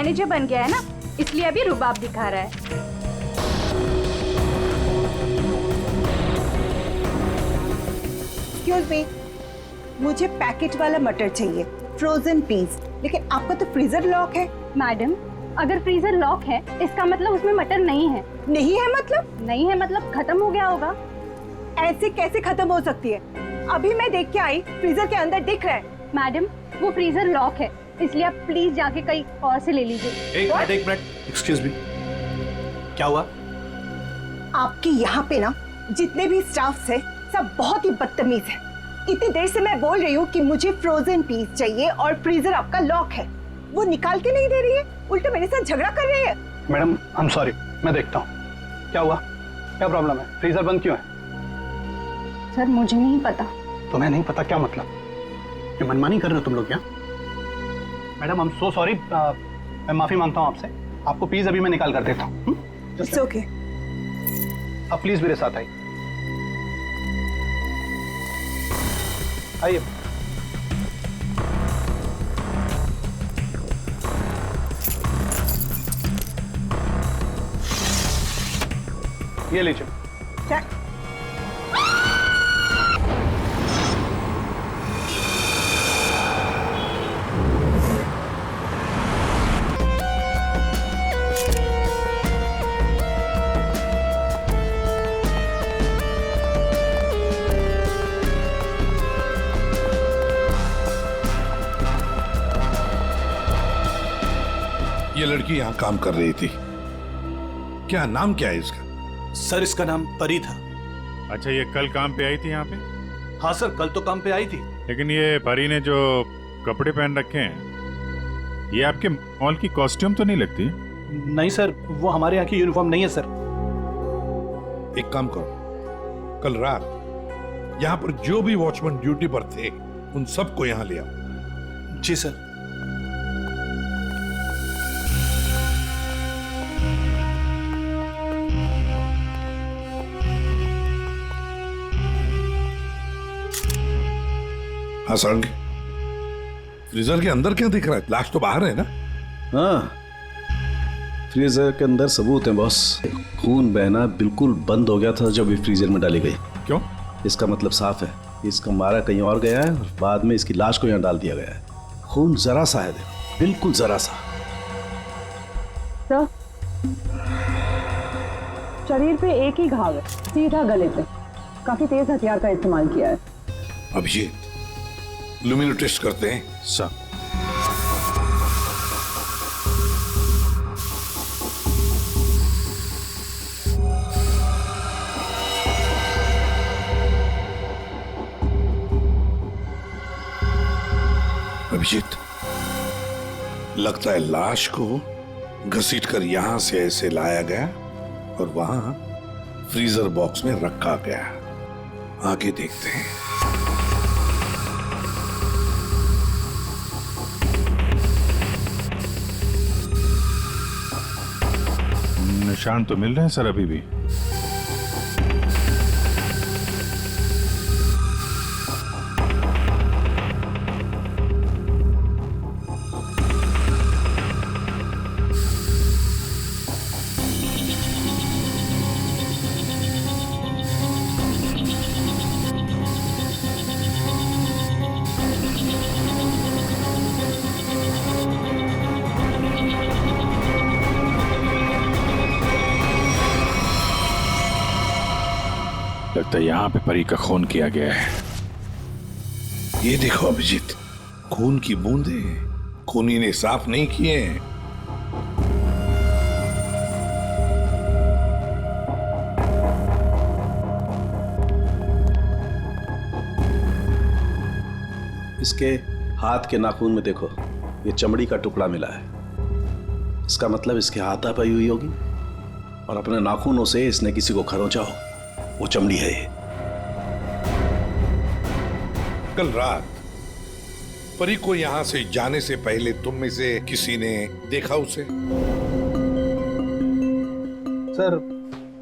Manager बन गया है ना, इसलिए अभी रुबाब दिखा रहा है। एक्सक्यूज मी, मुझे पैकेट वाला मटर चाहिए, फ्रोजन पीस। लेकिन आपका तो फ्रीजर लॉक है। मैडम, अगर फ्रीजर लॉक है इसका मतलब उसमें मटर नहीं है। नहीं है मतलब? नहीं है मतलब खत्म हो गया होगा। ऐसे कैसे खत्म हो सकती है? अभी मैं देख के आई, फ्रीजर के अंदर दिख रहा है। मैडम, वो फ्रीजर लॉक है, इसलिए आप प्लीज जाके कहीं और से ले लीजिए। एक मिनट, एक्सक्यूज मी, क्या हुआ? आपके यहाँ पे ना जितने भी स्टाफ है सब बहुत ही बदतमीज है। इतनी देर से मैं बोल रही हूँ कि मुझे फ्रोजन पीस चाहिए और फ्रीजर आपका लॉक है, वो निकाल के नहीं दे रही है, उल्टा मेरे साथ झगड़ा कर रही है। मैडम, आई एम सॉरी, मैं देखता हूँ क्या हुआ, क्या प्रॉब्लम है, फ्रीजर बंद क्यों है? सर मुझे नहीं पता। तुम्हें नहीं पता क्या मतलब? ये मनमानी कर रहे हो तुम लोग क्या? Madam, I am so sorry, मैं माफी मांगता हूँ आपसे। आपको प्लीज अभी मैं निकाल कर देता हूँ। It's okay. अब प्लीज मेरे साथ आइए। आइए। ये लीजिए। क्या? ये लड़की यहाँ काम कर रही थी, क्या नाम क्या है इसका? सर इसका नाम परी था। अच्छा, ये कल काम पे आई थी यहाँ पे? हाँ सर, कल तो काम पे आई थी। लेकिन ये परी ने जो कपड़े पहन रखे हैं, ये आपके मॉल की कॉस्ट्यूम तो नहीं लगती? नहीं सर, वो हमारे यहाँ की यूनिफॉर्म नहीं है सर। एक काम करो, कल रात यहाँ पर जो भी वॉचमैन ड्यूटी पर थे उन सबको यहाँ ले आओ। जी सर। हाँ सारंग, फ्रीजर के अंदर क्या दिख रहा है? लाश तो बाहर है ना? हाँ, फ्रीजर के अंदर सबूत है बॉस। खून बहना बिल्कुल बंद हो गया था जब ये फ्रीजर में डाली गई। क्यों? इसका मतलब साफ है, इसका मारा कहीं और गया है और बाद में इसकी लाश को यहाँ डाल दिया गया है। खून जरा सा है, देखो, बिल्कुल जरा सा। सर, शरीर पे एक ही घाव है, सीधा गले पे। काफी तेज हथियार का इस्तेमाल किया है। अभिजीत, लुमिनो टेस्ट करते हैं। सर, अभिजीत, लगता है लाश को घसीटकर यहां से ऐसे लाया गया और वहां फ्रीजर बॉक्स में रखा गया। आगे देखते हैं। निशान तो मिल रहे हैं सर अभी भी। लगता है यहाँ पे परी का खून किया गया है। ये देखो अभिजीत, खून की बूंदें खूनी ने साफ नहीं किए हैं। इसके हाथ के नाखून में देखो, ये चमड़ी का टुकड़ा मिला है। इसका मतलब इसके हाथापाई हुई होगी और अपने नाखूनों से इसने किसी को खरोंचा हो, वो चमड़ी है ये। कल रात परी को यहां से जाने से पहले तुम में से किसी ने देखा उसे? सर,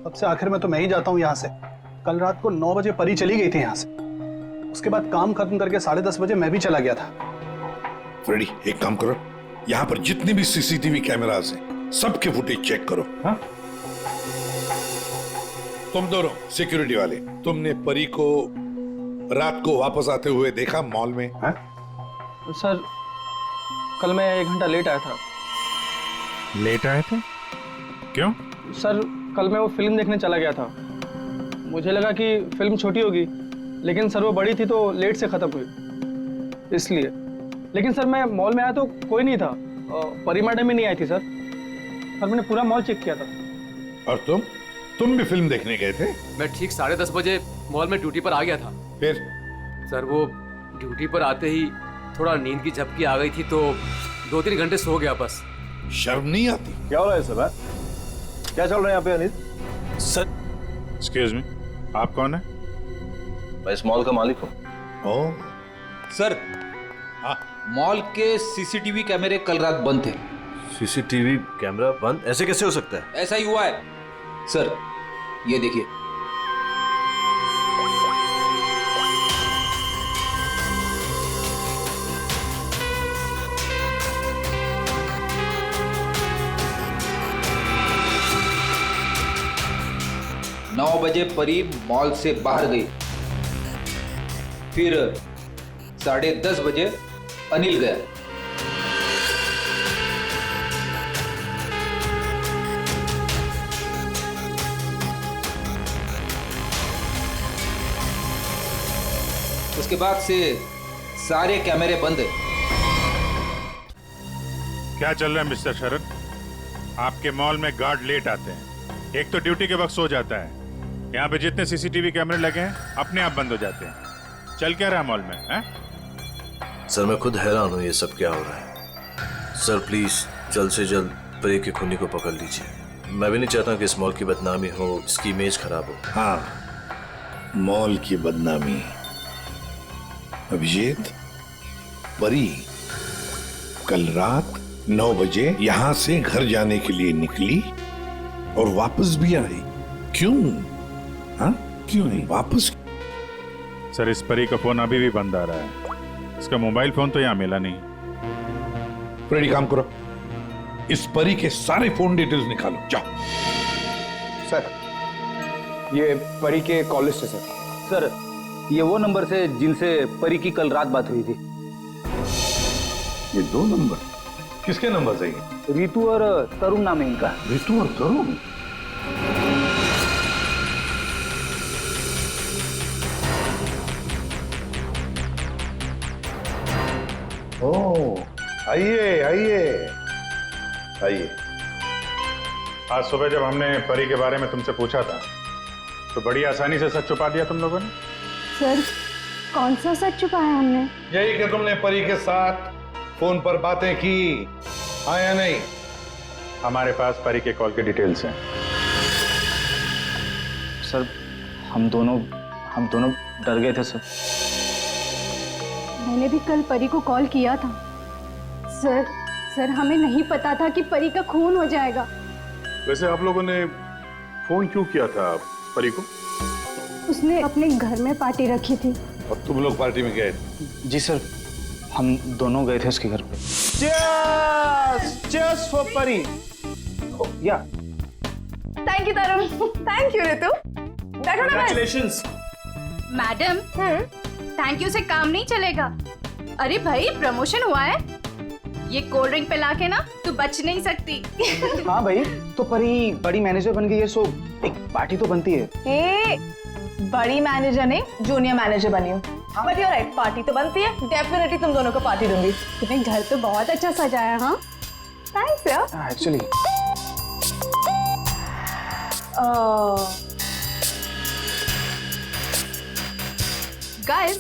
सबसे आखिर में तो मैं ही जाता हूँ यहाँ से। कल रात को 9 बजे परी चली गई थी यहाँ से। उसके बाद काम खत्म करके 10:30 बजे मैं भी चला गया था। फ्रेडी, एक काम करो, यहाँ पर जितने भी सीसीटीवी कैमरास हैं सबके फुटेज चेक करो। हाँ, तुम दोनों सिक्योरिटी वाले, तुमने परी को रात को वापस आते हुए देखा मॉल में? हाँ? सर कल मैं 1 घंटा लेट आया था। लेट आए थे? क्यों? सर कल मैं वो फिल्म देखने चला गया था। मुझे लगा कि फिल्म छोटी होगी, लेकिन सर वो बड़ी थी तो लेट से खत्म हुई, इसलिए। लेकिन सर मैं मॉल में आया तो कोई नहीं था, परी मैडम ही नहीं आई थी सर। मैंने पूरा मॉल चेक किया था। और तुम भी फिल्म देखने गए थे? मैं ठीक 10:30 बजे मॉल में ड्यूटी पर आ गया था। फिर? सर वो ड्यूटी पर आते ही थोड़ा नींद की झपकी आ गई थी तो 2-3 घंटे सो गया बस। शर्म नहीं आती? क्या हो रहा है सर? क्या चल रहा है यहाँ पे अनिल? सर एक्सक्यूज मी, आप कौन है? मैं इस मॉल का मालिक हूँ। ओ, सर मॉल के सीसीटीवी कैमरे कल रात बंद थे। सीसीटीवी कैमरा बंद ऐसे कैसे हो सकता है? ऐसा ही हुआ है सर, ये देखिए। नौ बजे परी मॉल से बाहर गई, फिर 10:30 बजे अनिल गया। उसके बाद से सारे कैमरे बंद है। क्या चल रहा है मिस्टर शरद? आपके मॉल में गार्ड लेट आते हैं, एक तो ड्यूटी के वक्त सो जाता है। यहाँ पे जितने सीसीटीवी कैमरे लगे हैं अपने आप बंद हो जाते हैं। चल क्या रहा है मॉल में? है? सर मैं खुद हैरान हूँ ये सब क्या हो रहा है। सर प्लीज जल्द से जल्द परी के खूनी को पकड़ लीजिए। मैं भी नहीं चाहता कि इस मॉल की बदनामी हो, इसकी इमेज खराब हो। हाँ, मॉल की बदनामी। अभिजीत, परी कल रात 9 बजे यहां से घर जाने के लिए निकली और वापस भी आई। क्यों? हाँ, क्यों आई वापस? सर इस परी का फोन अभी भी बंद आ रहा है। इसका मोबाइल फोन तो यहाँ मिला नहीं। फ्रेडी काम करो, इस परी के सारे फोन डिटेल्स निकालो, जाओ। सर ये परी के कॉल लिस्ट है सर। ये वो नंबर से जिनसे परी की कल रात बात हुई थी। ये 2 नंबर किसके नंबर से? रितु और तरुण नाम है इनका। रितु और तरुण? ओह, आइए आइए आइए। आज सुबह जब हमने परी के बारे में तुमसे पूछा था तो बड़ी आसानी से सच छुपा दिया तुम लोगों ने। सर कौन सा सच छुपाया हमने? यही कि तुमने परी के साथ फोन पर बातें की, आया नहीं? हमारे पास परी के कॉल के डिटेल्स हैं। सर हम दोनों डर गए थे सर। मैंने भी कल परी को कॉल किया था। सर हमें नहीं पता था कि परी का खून हो जाएगा। वैसे आप लोगों ने फोन क्यों किया था परी को? उसने अपने घर में पार्टी रखी थी और तुम लोग पार्टी में गए? जी सर, हम दोनों गए थे उसके घर पे। Cheers for परी। या thank you Tarun. Thank you Ritu. बैठो ना बस। मैडम थैंक यू से काम नहीं चलेगा। अरे भाई प्रमोशन हुआ है, ये कोल्ड ड्रिंक पिला के ना तू बच नहीं सकती। हाँ भाई, तो परी बड़ी मैनेजर बन गई है, सो एक पार्टी तो बनती है। बड़ी मैनेजर नहीं, जूनियर मैनेजर बनी हूँ। बट यू राइट, पार्टी तो बनती है। डेफिनेटली तुम दोनों को पार्टी दूंगी। तुम्हें घर तो बहुत अच्छा सजाया। हाँ थैंक्स यार। एक्चुअली गाइस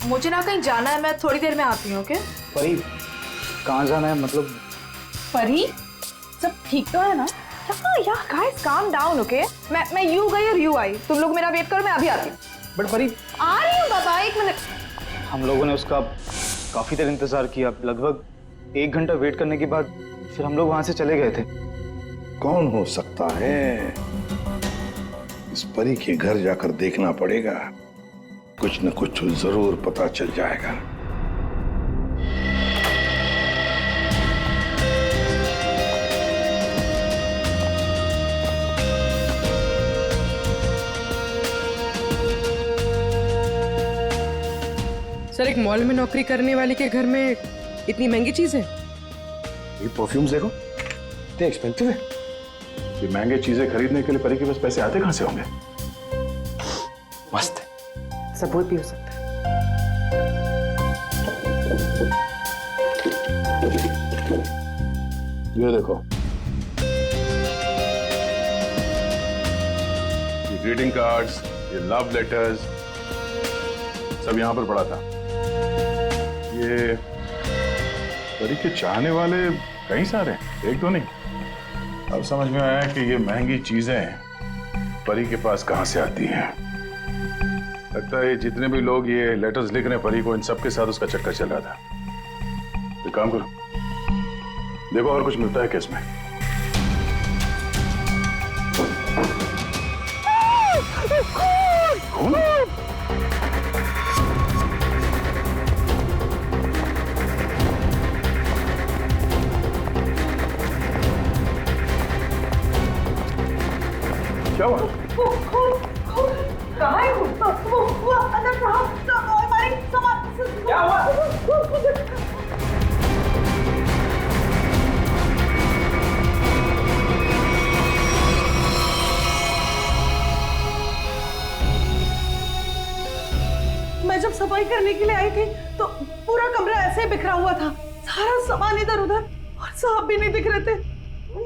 मुझे ना कहीं जाना है, मैं थोड़ी देर में आती हूँ। ओके परी कहाँ जाना है? मतलब परी सब ठीक तो है ना? यार गाइस काम डाउन। ओके मैं यू गई और यू आई, तुम लोग मेरा वेट करो, मैं अभी आती हूँ। बट परी आ रही हूँ बाबा, 1 मिनट। हम लोगों ने उसका काफी देर इंतजार किया, लगभग 1 घंटा वेट करने के बाद फिर हम लोग वहां से चले गए थे। कौन हो सकता है? इस परी के घर जाकर देखना पड़ेगा, कुछ न कुछ जरूर पता चल जाएगा। सर एक मॉल में नौकरी करने वाले के घर में इतनी महंगी चीज है? ये परफ्यूम्स देखो, इतने एक्सपेंसिव है। ये महंगे चीजें खरीदने के लिए परी के पास पैसे आते कहां से होंगे? मस्त है। सब वो भी हो सकता है। ये देखो, ये ग्रीटिंग कार्ड्स, ये लव लेटर्स सब यहां पर पड़ा था। ये परी के चाहने वाले कई सारे हैं, एक तो नहीं। अब समझ में आया कि ये महंगी चीजें परी के पास कहां से आती हैं। लगता है जितने भी लोग ये लेटर्स लिख रहे हैं परी को, इन सब के साथ उसका चक्कर चल रहा था। एक काम करो, देखो और कुछ मिलता है केस में। खून? क्या हुआ? कहाँ है वो अंदर रहा, हमारी सामान क्या हुआ? मैं जब सफाई करने के लिए आई थी तो पूरा कमरा ऐसे ही बिखरा हुआ था, सारा सामान इधर उधर, और साहब भी नहीं दिख रहे थे।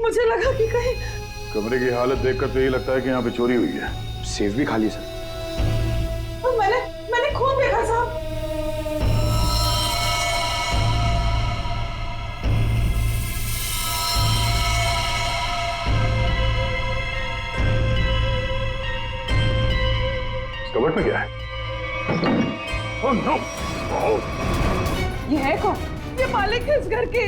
मुझे लगा कि कहीं कमरे की हालत देखकर तो यही लगता है कि यहाँ पे चोरी हुई है। सेफ भी खाली सर। तो मैंने खून देखा साहब। कबर्ड में क्या है? Oh no! ये है कौन? ये मालिक है इस घर के।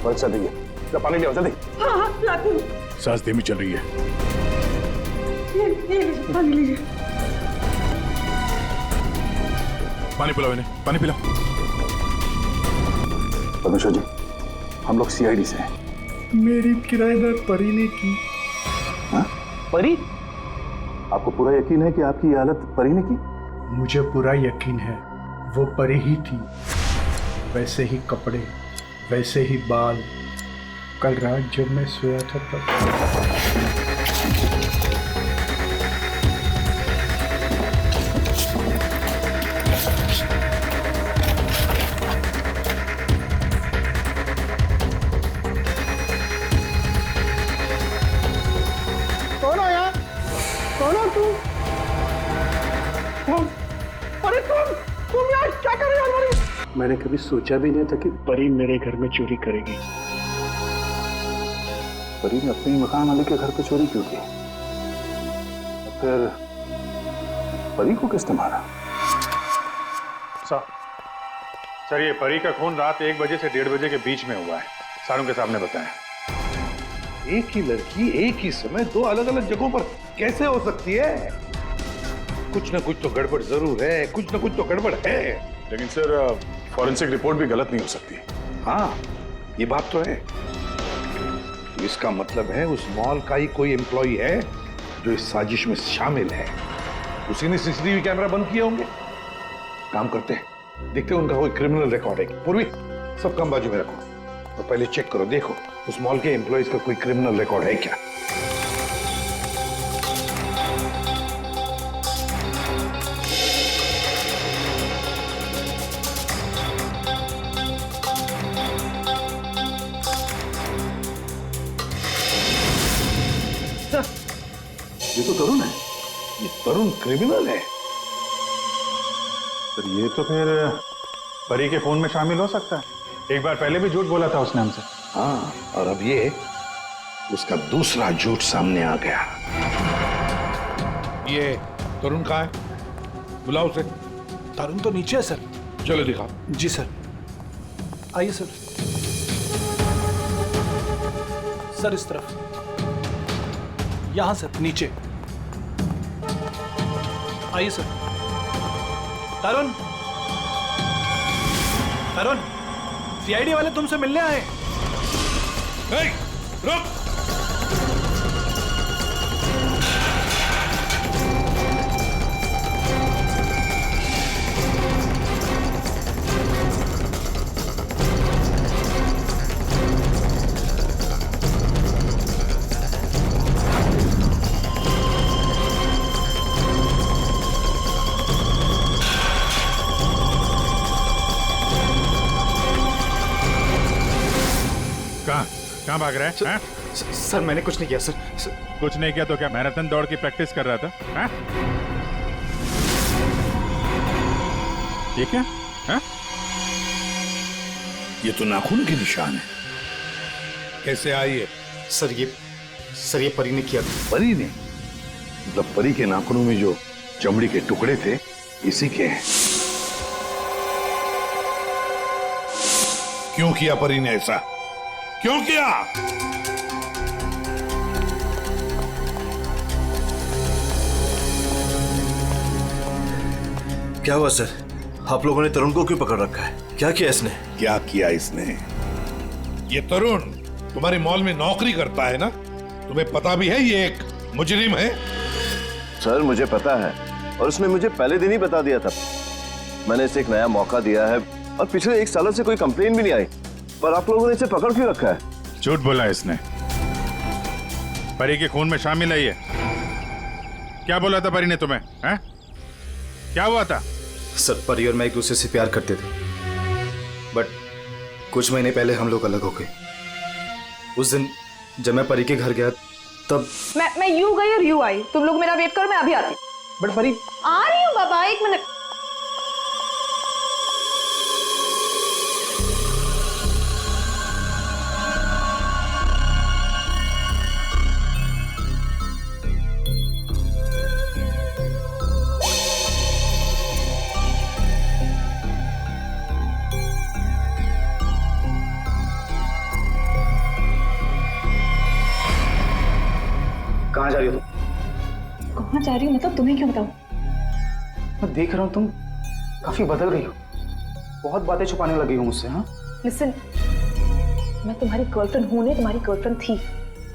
बस जल्दी पानी ले आओ, जल्दी। हाँ हाँ लाती हूँ। सांस धीमी चल रही है। ये लीजिए, पानी लीजिए। पानी पिलाओ इन्हें, पानी पिलाओ। परमेश्वर जी, हम लोग सीआईडी से हैं। मेरी किराएदार परी ने की। हाँ? परी? आपको पूरा यकीन है कि आपकी ये हालत परी ने की? मुझे पूरा यकीन है वो परी ही थी। वैसे ही कपड़े, वैसे ही बाल। कल रात जब मैं सोया था तब। कौन हो यार? कौन हो तुम? अरे तुम यार क्या कर रहे हो हमारी? मैंने कभी सोचा भी नहीं था कि परी मेरे घर में चोरी करेगी। परी ने अपने ही मकान वाले के घर पे चोरी क्यों की? फिर परी को किसने मारा? सर ये परी का खून रात 1 बजे से 1:30 बजे के बीच में हुआ है, सारों के सामने बताएं। एक ही लड़की एक ही समय 2 अलग अलग जगहों पर कैसे हो सकती है? कुछ ना कुछ तो गड़बड़ जरूर है, कुछ ना कुछ तो गड़बड़ है। लेकिन सर फॉरेंसिक रिपोर्ट भी गलत नहीं हो सकती। हाँ, ये बात तो है। इसका मतलब है उस मॉल का ही कोई एम्प्लॉई है जो इस साजिश में शामिल है। उसी ने सीसीटीवी कैमरा बंद किए होंगे। काम करते हैं, देखते हैं उनका कोई क्रिमिनल रिकॉर्ड है। पूर्वी, सब काम बाजू में रखो तो पहले चेक करो, देखो उस मॉल के एम्प्लॉइज का कोई क्रिमिनल रिकॉर्ड है क्या। ये तो तरुण है। ये तरुण क्रिमिनल है। तो ये तो फिर परी के खून में शामिल हो सकता है। एक बार पहले भी झूठ बोला था उसने हमसे। हाँ, और अब ये उसका दूसरा झूठ सामने आ गया। ये तरुण कहाँ है? बुलाओ उसे। तरुण तो नीचे है सर। चलो दिखाओ। जी सर, आइए सर। सर इस तरफ, यहां सर, नीचे आइए सर। तरुण, तरुण, सीआईडी वाले तुमसे मिलने आए। रुक। कहाँ भाग रहा है? हाँ? सर मैंने कुछ नहीं किया सर। कुछ नहीं किया तो क्या मैराथन दौड़ की प्रैक्टिस कर रहा था? हाँ? ये क्या? हाँ? ये तो नाखून के निशान है। कैसे आई है? सर ये परी ने किया। परी ने? मतलब परी के नाखूनों में जो चमड़ी के टुकड़े थे इसी के हैं। क्यों किया परी ने ऐसा? क्यों किया? क्या हुआ सर? आप लोगों ने तरुण को क्यों पकड़ रखा है? क्या किया इसने? क्या किया इसने? ये तरुण तुम्हारे मॉल में नौकरी करता है ना? तुम्हें पता भी है ये एक मुजरिम है? सर मुझे पता है, और उसने मुझे पहले दिन ही बता दिया था। मैंने इसे एक नया मौका दिया है और पिछले 1 साल से कोई कंप्लेन भी नहीं आई, पर आप लोगों ने इसे पकड़ क्यों रखा है? झूठ बोला इसने। परी के खून में शामिल है ये। क्या बोला था परी ने तुम्हें? हैं? क्या हुआ था? सर परी और मैं एक दूसरे से प्यार करते थे, बट कुछ महीने पहले हम लोग अलग हो गए। उस दिन जब मैं परी के घर गया तब मैं यूं गई और यूं आई। तुम लोग मेरा वेट करो, मैं अभी आती। बट परी आ रही हूँ बाबा, 1 मिनट। कहाँ जा रही हो तुम? कहाँ जा रही हूँ मतलब तुम्हें क्यों बताऊँ? मैं देख रहा हूँ तुम काफी बदल गई हो। बहुत बातें छुपाने लगी हो मुझसे। हाँ लिसन, मैं तुम्हारी गर्लफ्रेंड हूँ नहीं, तुम्हारी गर्लफ्रेंड थी।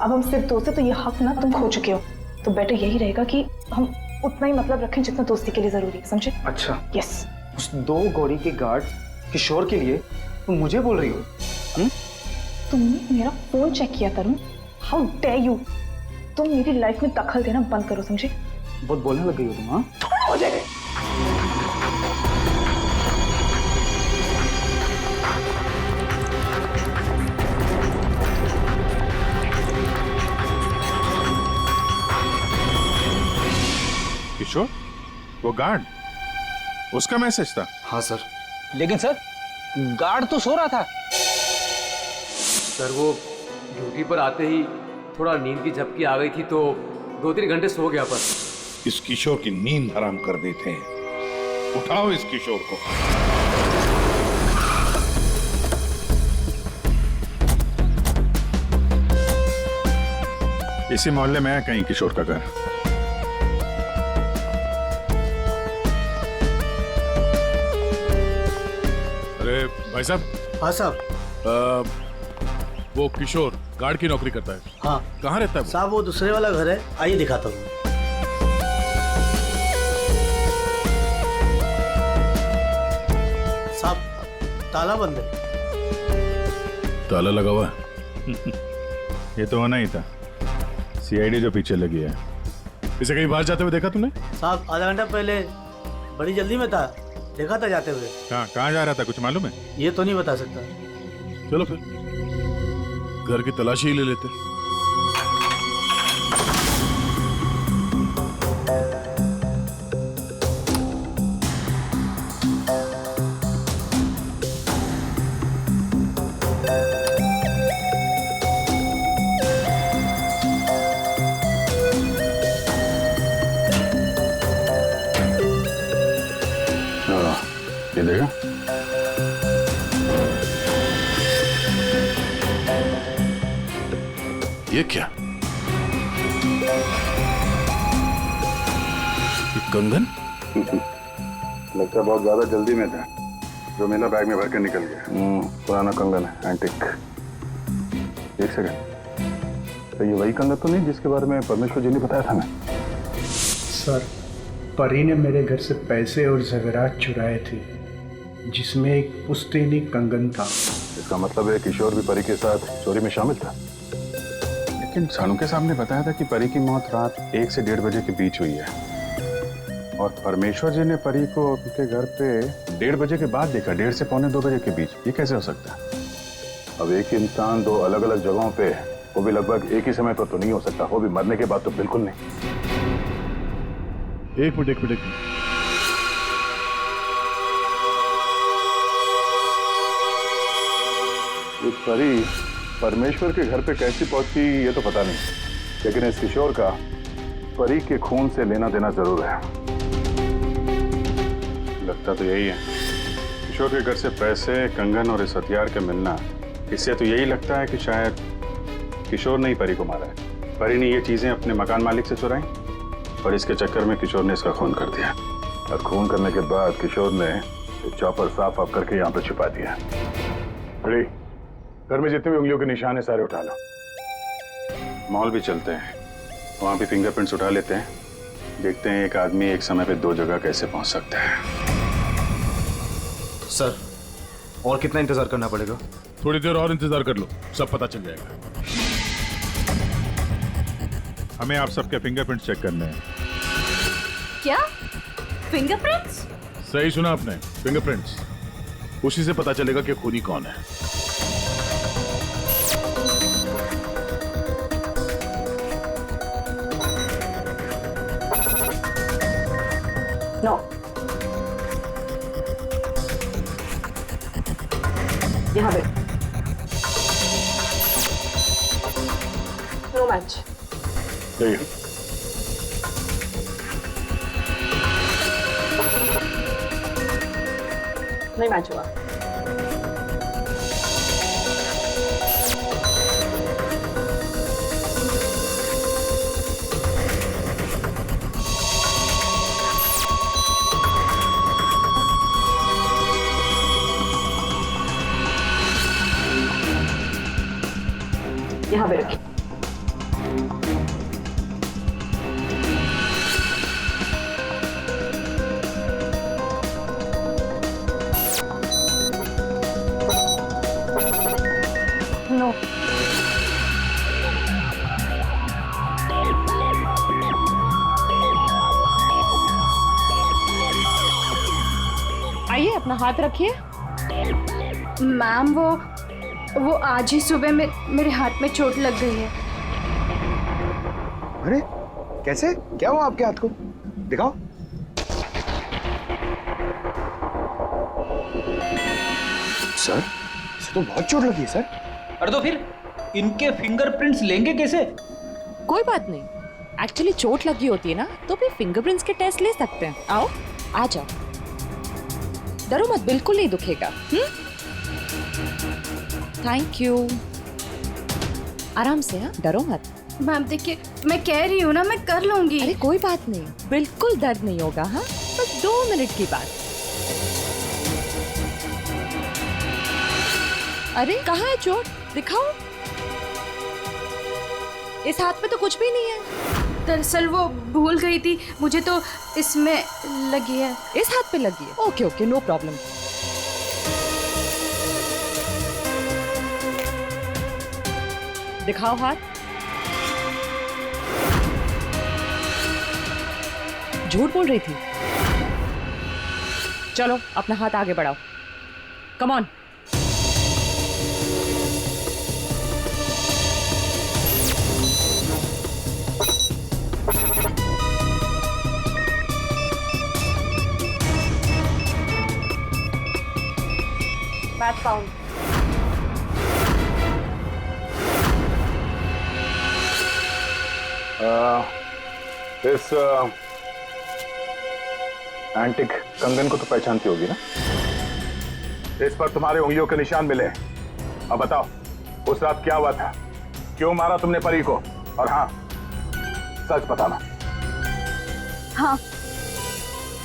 अब हम सिर्फ दोस्त हैं, तो ये हक ना तुम खो चुके हो। तो बेटर यही रहेगा कि हम उतना ही मतलब रखें जितना दोस्ती के लिए जरूरी है, समझे? अच्छा। यस। उस 2 गौरी के गार्ड किशोर के लिए तुम मुझे बोल रही हो? तुमने मेरा फोन चेक किया तरुण, हाउ डेयर यू। तुम मेरी लाइफ में दखल देना बंद करो, समझे? बहुत बोलने लग गई हो तुम। हाँ हो जाएगा। किशोर, वो गार्ड, उसका मैसेज था? हाँ सर। लेकिन सर गार्ड तो सो रहा था। सर वो ड्यूटी पर आते ही थोड़ा नींद की झपकी आ गई थी तो 2-3 घंटे सो गया। पर इस किशोर की नींद हराम कर देते हैं। उठाओ इस किशोर को। इसी मोहल्ले में है कहीं किशोर का घर। अरे भाई साहब। हाँ साहब। वो किशोर गार्ड की नौकरी करता है। हाँ। कहाँ रहता है वो? साहब वो दूसरे वाला घर है, आइए दिखाता हूँ। साहब ताला बंद है। ताला लगा हुआ है? ये तो होना ही था। सीआईडी जो पीछे लगी है। इसे कहीं बाहर जाते हुए देखा तूने? साहब आधा घंटा पहले बड़ी जल्दी में था, देखा था जाते हुए। कहाँ जा रहा था, कुछ मालूम है? ये तो नहीं बता सकता। चलो फिर घर की तलाशी ही ले लेते। ये देखा? ये क्या? ये कंगन? लगता है बहुत ज्यादा जल्दी में था, जो मेरा बैग में भर के निकल गया। पुराना कंगन है, एंटिक। एक सेकंड, तो ये वही कंगन तो नहीं जिसके बारे में परमेश्वर जी ने बताया था? मैं सर, परी ने मेरे घर से पैसे और ज़ेवरात चुराए थे, जिसमें एक पुश्तैनी कंगन था। इसका मतलब है किशोर भी परी के साथ चोरी में शामिल था। लेकिन सानू के सामने बताया था कि परी की मौत रात 1 से 1:30 बजे के बीच हुई है, और परमेश्वर जी ने परी को उनके घर पे 1:30 बजे के बाद देखा, 1:30 से 1:45 के बीच। ये कैसे हो सकता है? अब एक ही इंसान दो अलग अलग जगहों पे, वो भी लगभग एक ही समय पर तो नहीं हो सकता, वो भी मरने के बाद तो बिल्कुल नहीं। एक मिनट। ये परी परमेश्वर के घर पे कैसी पहुंची ये तो पता नहीं, लेकिन इस किशोर का परी के खून से लेना देना जरूर है। लगता तो यही है। किशोर के घर से पैसे, कंगन और इस हथियार का मिलना, इससे तो यही लगता है कि शायद किशोर ने ही परी को मारा है। परी ने ये चीजें अपने मकान मालिक से चुराई और इसके चक्कर में किशोर ने इसका खून कर दिया, और खून करने के बाद किशोर ने चॉपर साफ ऑफ करके यहाँ पर छिपा दिया। अरे घर में जितने भी उंगलियों के निशान है सारे उठा लो। मॉल भी चलते हैं, वहां भी फिंगरप्रिंट्स उठा लेते हैं, देखते हैं एक आदमी एक समय पे दो जगह कैसे पहुंच सकता है। सर, और कितना इंतजार करना पड़ेगा? थोड़ी देर और इंतजार कर लो, सब पता चल जाएगा। हमें आप सबके फिंगरप्रिंट चेक करने हैं। क्या फिंगरप्रिंट्स? सही सुना आपने, फिंगरप्रिंट्स। उसी से पता चलेगा कि खूनी कौन है। नो, यहाँ पे नो मैच। नहीं मैच हुआ। यहाँ पे रखिए। नो, आइए, अपना हाथ रखिए। मैम, वो आज ही सुबह मेरे हाथ में चोट लग गई है। अरे कैसे, क्या हुआ आपके हाथ को? दिखाओ। सर, इसे तो बहुत चोट लगी है सर। अरे तो फिर इनके फिंगरप्रिंट्स लेंगे कैसे? कोई बात नहीं, एक्चुअली चोट लगी होती है ना, तो फिर फिंगरप्रिंट्स के टेस्ट ले सकते हैं। आओ, आ जाओ, डरो मत, बिल्कुल नहीं दुखेगा। Thank you. आराम से, हाँ, डरो मत। मैम देखिए, मैं कह रही हूँ ना, मैं कर लूंगी। अरे कोई बात नहीं, बिल्कुल दर्द नहीं होगा। हाँ, बस 2 मिनट की बात। अरे कहाँ है चोट? दिखाओ। इस हाथ में तो कुछ भी नहीं है। दरअसल वो भूल गई थी, मुझे तो इसमें लगी है। इस हाथ पे लगी है? Okay okay, no problem. दिखाओ हाथ। झूठ बोल रही थी। चलो अपना हाथ आगे बढ़ाओ, कम ऑन। Match found. इस एंटिक कंगन को तो पहचानती होगी ना? इस पर तुम्हारे उंगलियों के निशान मिले। अब बताओ, उस रात क्या हुआ था? क्यों मारा तुमने परी को? और हाँ, सच बताना। हाँ,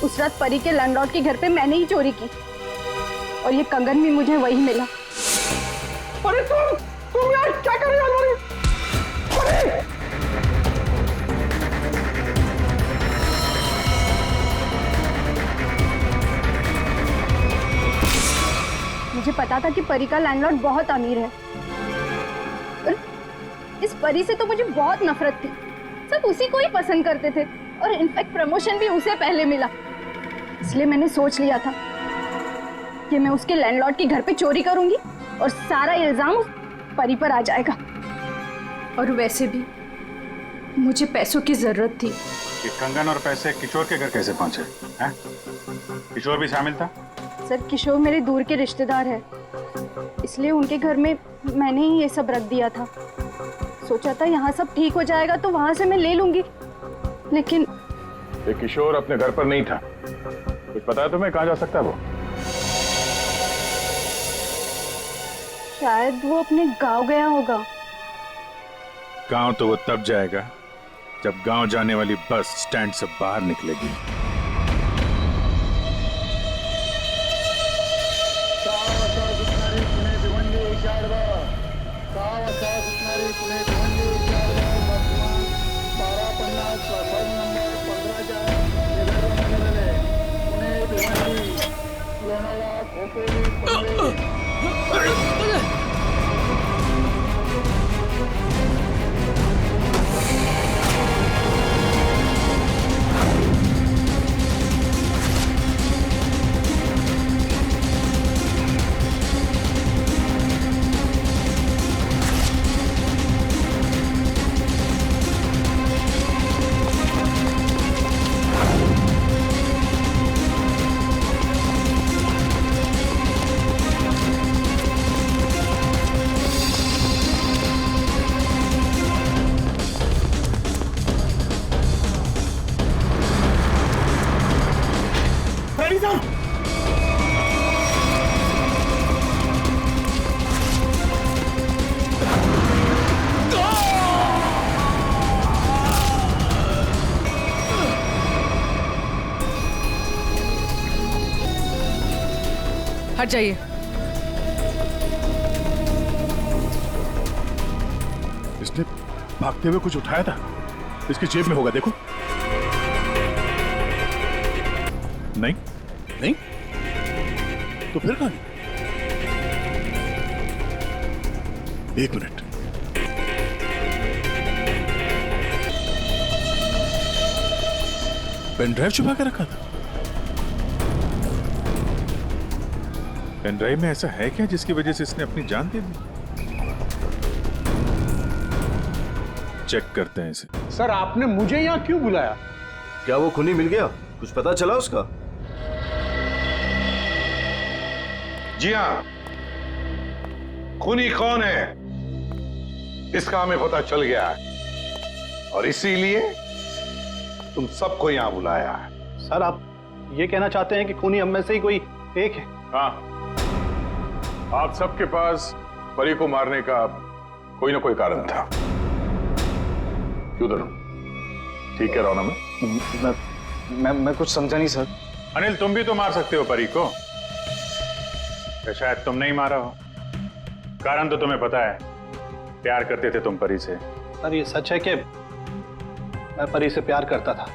उस रात परी के लैंडलॉर्ड के घर पे मैंने ही चोरी की, और ये कंगन भी मुझे वही मिला। अरे तुम यार क्या कर रही हो? मुझे पता था कि परी का लैंडलॉर्ड बहुत अमीर है, पर इस परी से तो मुझे बहुत नफरत थी। सब उसी को ही पसंद करते थे, और इनफैक्ट प्रमोशन भी उसे पहले मिला। इसलिए मैंने सोच लिया था कि मैं उसके लैंडलॉर्ड के घर पे चोरी करूंगी और सारा इल्जाम उस परी पर आ जाएगा। और वैसे भी मुझे पैसों की जरूरत थी। ये कंगन और पैसे किशोर के घर कैसे पहुंचे हैं? किशोर भी शामिल था? सर किशोर मेरे दूर के रिश्तेदार है, इसलिए उनके घर में मैंने ही ये सब रख दिया था। सोचा था यहाँ सब ठीक हो जाएगा तो वहां से मैं ले लूंगी, लेकिन ये किशोर अपने घर पर नहीं था। कुछ पता है तुम्हें कहाँ जा सकता है वो? शायद वो अपने गांव गया होगा। गांव तो वो तब जाएगा जब गांव जाने वाली बस स्टैंड से बाहर निकलेगी। हट जाइए। इसने भागते हुए कुछ उठाया था, इसकी जेब में होगा, देखो। नहीं नहीं तो फिर कहां? एक मिनट, पेन ड्राइव छुपा के रखा था। पेन ड्राइव में ऐसा है क्या जिसकी वजह से इसने अपनी जान दे दी? चेक करते हैं इसे। सर आपने मुझे यहाँ क्यों बुलाया? क्या वो खूनी मिल गया? कुछ पता चला उसका? जी हाँ, खूनी कौन है इसका हमें पता चल गया है और इसीलिए तुम सबको यहाँ बुलाया है। सर आप ये कहना चाहते हैं कि खूनी हम में से ही कोई एक है? हाँ, आप सबके पास परी को मारने का कोई ना कोई कारण था। क्यों दोनों? ठीक कह रहा हूं ना मैं कुछ समझा नहीं सर। अनिल, तुम भी तो मार सकते हो परी को, या शायद तुम नहीं मारा हो। कारण तो तुम्हें पता है, प्यार करते थे तुम परी से। सर ये सच है कि मैं परी से प्यार करता था,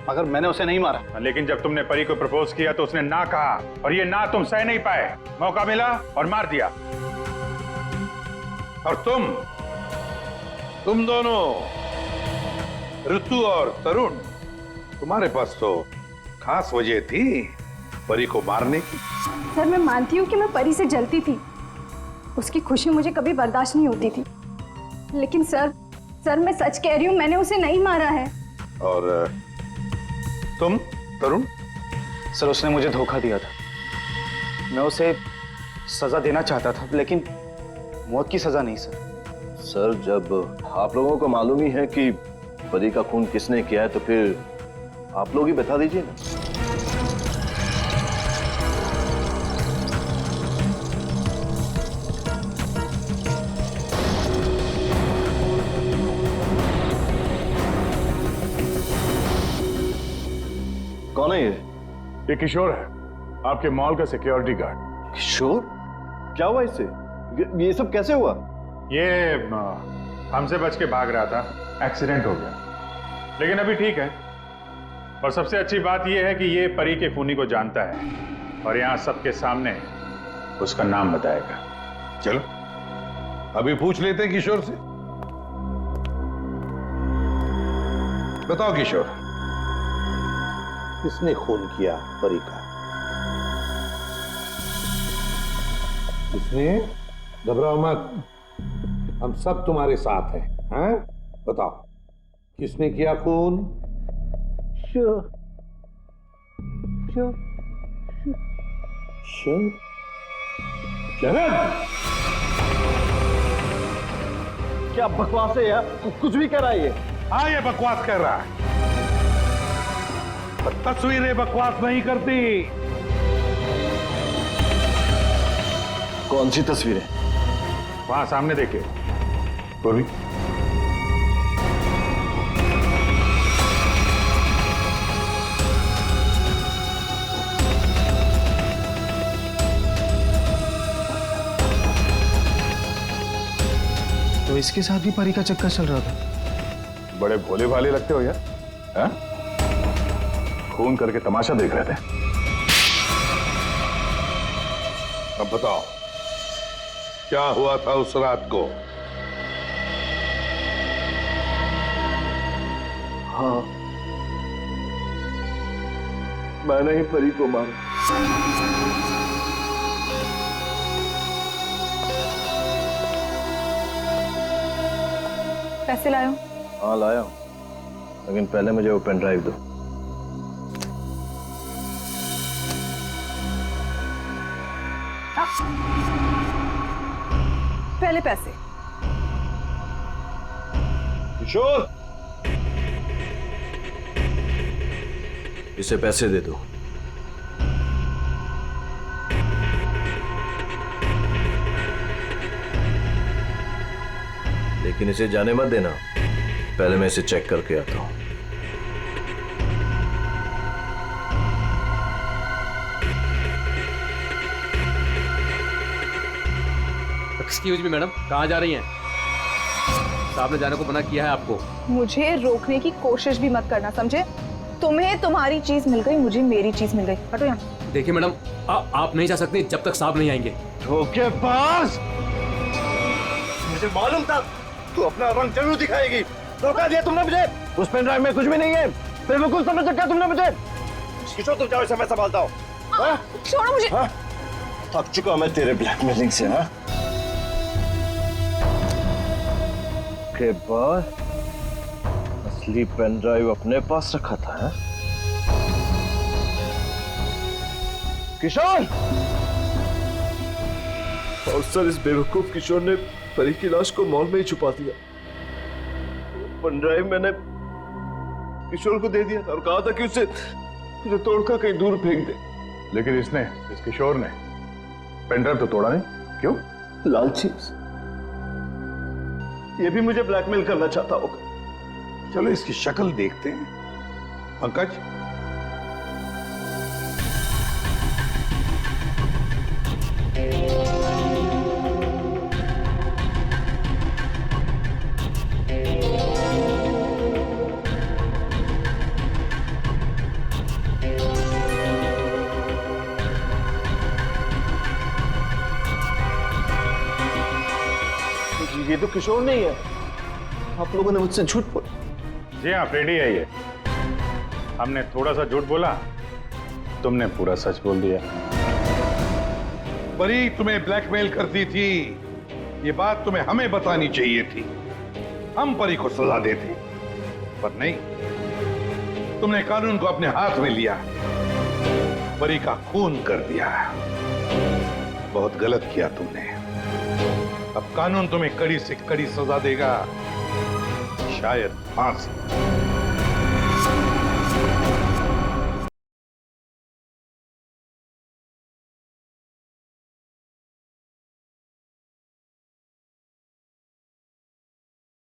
मगर मैंने उसे नहीं मारा। लेकिन जब तुमने परी को प्रपोज किया तो उसने ना कहा, और ये ना तुम सह नहीं पाए। मौका मिला और मार दिया। और तुम दोनों, ऋतु और तरुण, तुम्हारे पास तो खास वजह थी परी को मारने की। सर मैं मानती हूँ कि मैं परी से जलती थी, उसकी खुशी मुझे कभी बर्दाश्त नहीं होती थी, लेकिन सर मैं सच कह रही हूँ, मैंने उसे नहीं मारा है। और तुम तरुण? सर उसने मुझे धोखा दिया था, मैं उसे सजा देना चाहता था, लेकिन मौत की सजा नहीं सर। सर जब आप लोगों को मालूम ही है कि परी का खून किसने किया है तो फिर आप लोग ही बता दीजिए ना। कौन है ये किशोर है, आपके मॉल का सिक्योरिटी गार्ड। किशोर? क्या हुआ इससे? ये सब कैसे हुआ? ये हमसे बच के भाग रहा था, एक्सीडेंट हो गया, लेकिन अभी ठीक है। और सबसे अच्छी बात यह है कि ये परी के खूनी को जानता है और यहाँ सबके सामने उसका नाम बताएगा। चलो अभी पूछ लेते हैं किशोर से। बताओ किशोर, किसने खून किया परी का? किसने? घबराओ मत, हम सब तुम्हारे साथ हैं। हैं? बताओ किसने किया खून? शरद, क्या बकवास है यार, कुछ भी कह रहा है ये। हाँ ये बकवास कर रहा है, पर तस्वीरें बकवास नहीं करती। कौन सी तस्वीरें? वहां सामने देखे। बोली। तो इसके साथ भी परी का चक्कर चल रहा था। बड़े भोले भाले लगते हो यार। हैं? खून करके तमाशा देख रहे थे। अब बताओ क्या हुआ था उस रात को? हाँ, मैंने ही परी को मारा। पैसे लायो? हाँ लाया हूं, लेकिन पहले मुझे वो पेन ड्राइव दो। पहले पैसे। किशोर, इसे पैसे दे दो। लेकिन इसे जाने मत देना, पहले मैं इसे चेक करके आता हूं। एक्सक्यूज मी मैडम, कहाँ जा रही हैं? साहब ने जाने को मना किया है आपको। मुझे रोकने की कोशिश भी मत करना, समझे? तुम्हें तुम्हारी चीज मिल गई, मुझे मेरी चीज मिल गई। हटो यहाँ। देखिए मैडम, आप नहीं जा सकते जब तक साहब नहीं आएंगे। धोखेबाज! मुझे मालूम था तू अपना रंग जरूर दिखाएगी। धोखा दिया तुमने मुझे। उस पेन ड्राइव में कुछ भी नहीं है। बिल्कुल समझ रखा तुमने मुझे। किशोर तुम जाओ, इसे मैं संभालता हूँ। छोड़ो मुझे। थक चुका मैं तेरे ब्लैकमेलिंग से। हाँ के बाद असली पेन ड्राइव अपने पास रखा था। है? किशोर! और सर इस बेवकूफ किशोर ने परी की लाश को मॉल में ही छुपा दिया। पेन ड्राइव मैंने किशोर को दे दिया था और कहा था कि उसे तोड़कर कहीं दूर फेंक दे। लेकिन इसने, इस किशोर ने पेन ड्राइव तो तोड़ा नहीं, क्यों? लालची। ये भी मुझे ब्लैकमेल करना चाहता होगा। चलो इसकी शक्ल देखते हैं। पंकज, ये तो किशोर नहीं है। आप लोगों ने मुझसे झूठ बोला। जी हाँ, फ्रेडी है ये। हमने थोड़ा सा झूठ बोला, तुमने पूरा सच बोल दिया। परी तुम्हें ब्लैकमेल करती थी, ये बात तुम्हें हमें बतानी चाहिए थी। हम परी को सजा देते, पर नहीं, तुमने कानून को अपने हाथ में लिया, परी का खून कर दिया। बहुत गलत किया तुमने। अब कानून तुम्हें कड़ी से कड़ी सजा देगा, शायद फांसी।